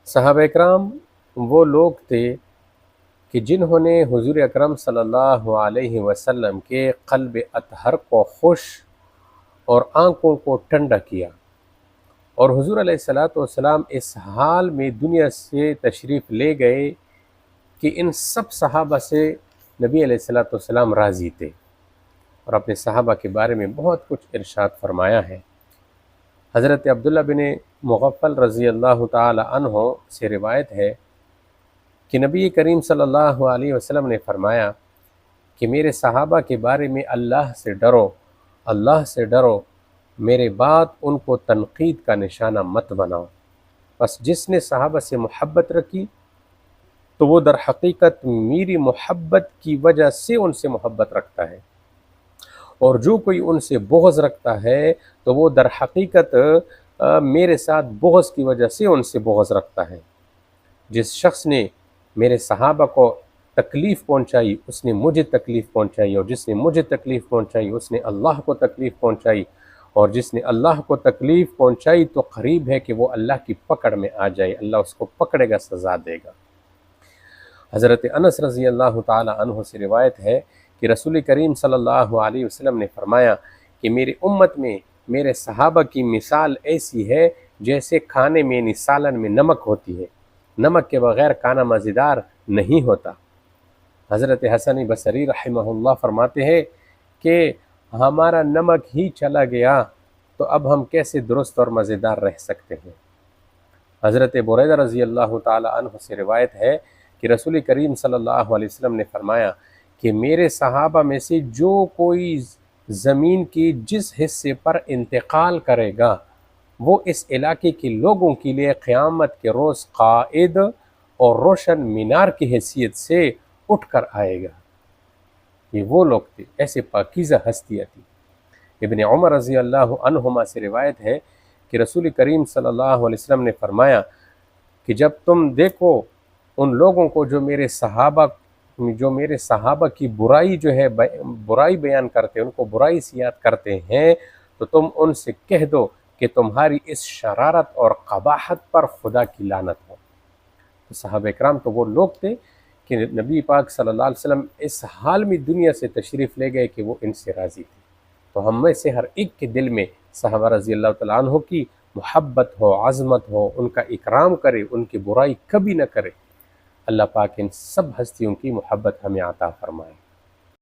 صحابہ اکرام وہ لوگ تھے کہ جنہوں نے حضور اکرم صلی اللہ علیہ وسلم کے قلب اطہر کو خوش اور آنکھوں کو ٹھنڈا کیا، اور حضور علیہ الصلاۃ والسلام اس حال میں دنیا سے تشریف لے گئے کہ ان سب صحابہ سے نبی علیہ الصلاۃ والسلام راضی تھے، اور اپنے صحابہ کے بارے میں بہت کچھ ارشاد فرمایا ہے۔ حضرت عبداللہ بن مغفل رضی اللہ تعالی عنہ سے روایت ہے کہ نبی کریم صلی اللہ علیہ وسلم نے فرمایا کہ میرے صحابہ کے بارے میں اللہ سے ڈرو، اللہ سے ڈرو، میرے بعد ان کو تنقید کا نشانہ مت بناؤ۔ بس جس نے صحابہ سے محبت رکھی تو وہ در حقیقت میری محبت کی وجہ سے ان سے محبت رکھتا ہے، اور جو کوئی ان سے بغض رکھتا ہے تو وہ در حقیقت میرے ساتھ بغض کی وجہ سے ان سے بغض رکھتا ہے۔ جس شخص نے میرے صحابہ کو تکلیف پہنچائی اس نے مجھے تکلیف پہنچائی، اور جس نے مجھے تکلیف پہنچائی اس نے اللہ کو تکلیف پہنچائی، اور جس نے اللہ کو تکلیف پہنچائی تو قریب ہے کہ وہ اللہ کی پکڑ میں آ جائے، اللہ اس کو پکڑے گا، سزا دے گا۔ حضرت انس رضی اللہ تعالی عنہ سے روایت ہے کہ رسول کریم صلی اللہ علیہ وسلم نے فرمایا کہ میری امت میں میرے صحابہ کی مثال ایسی ہے جیسے کھانے میں یعنی سالن میں نمک ہوتی ہے، نمک کے بغیر کھانا مزیدار نہیں ہوتا۔ حضرت حسن بصری رحمہ اللہ فرماتے ہیں کہ ہمارا نمک ہی چلا گیا تو اب ہم کیسے درست اور مزیدار رہ سکتے ہیں۔ حضرت بریدہ رضی اللہ تعالی عنہ سے روایت ہے کہ رسول کریم صلی اللہ علیہ وسلم نے فرمایا کہ میرے صحابہ میں سے جو کوئی زمین کی جس حصے پر انتقال کرے گا وہ اس علاقے کے لوگوں کے لیے قیامت کے روز قائد اور روشن مینار کی حیثیت سے اٹھ کر آئے گا۔ یہ وہ لوگ تھے، ایسے پاکیزہ ہستیاں تھی۔ ابن عمر رضی اللہ عنہما سے روایت ہے کہ رسول کریم صلی اللہ علیہ وسلم نے فرمایا کہ جب تم دیکھو ان لوگوں کو جو میرے صحابہ کی برائی جو ہے برائی بیان کرتے ہیں، ان کو برائی سے یاد کرتے ہیں، تو تم ان سے کہہ دو کہ تمہاری اس شرارت اور قباحت پر خدا کی لعنت ہو۔ تو صحابہ اکرام تو وہ لوگ تھے کہ نبی پاک صلی اللہ علیہ وسلم اس حال میں دنیا سے تشریف لے گئے کہ وہ ان سے راضی تھے۔ تو ہم میں سے ہر ایک کے دل میں صحابہ رضی اللہ تعالیٰ عنہ کی محبت ہو، عظمت ہو، ان کا اکرام کرے، ان کی برائی کبھی نہ کرے۔ اللہ پاک ان سب ہستیوں کی محبت ہمیں عطا فرمائے۔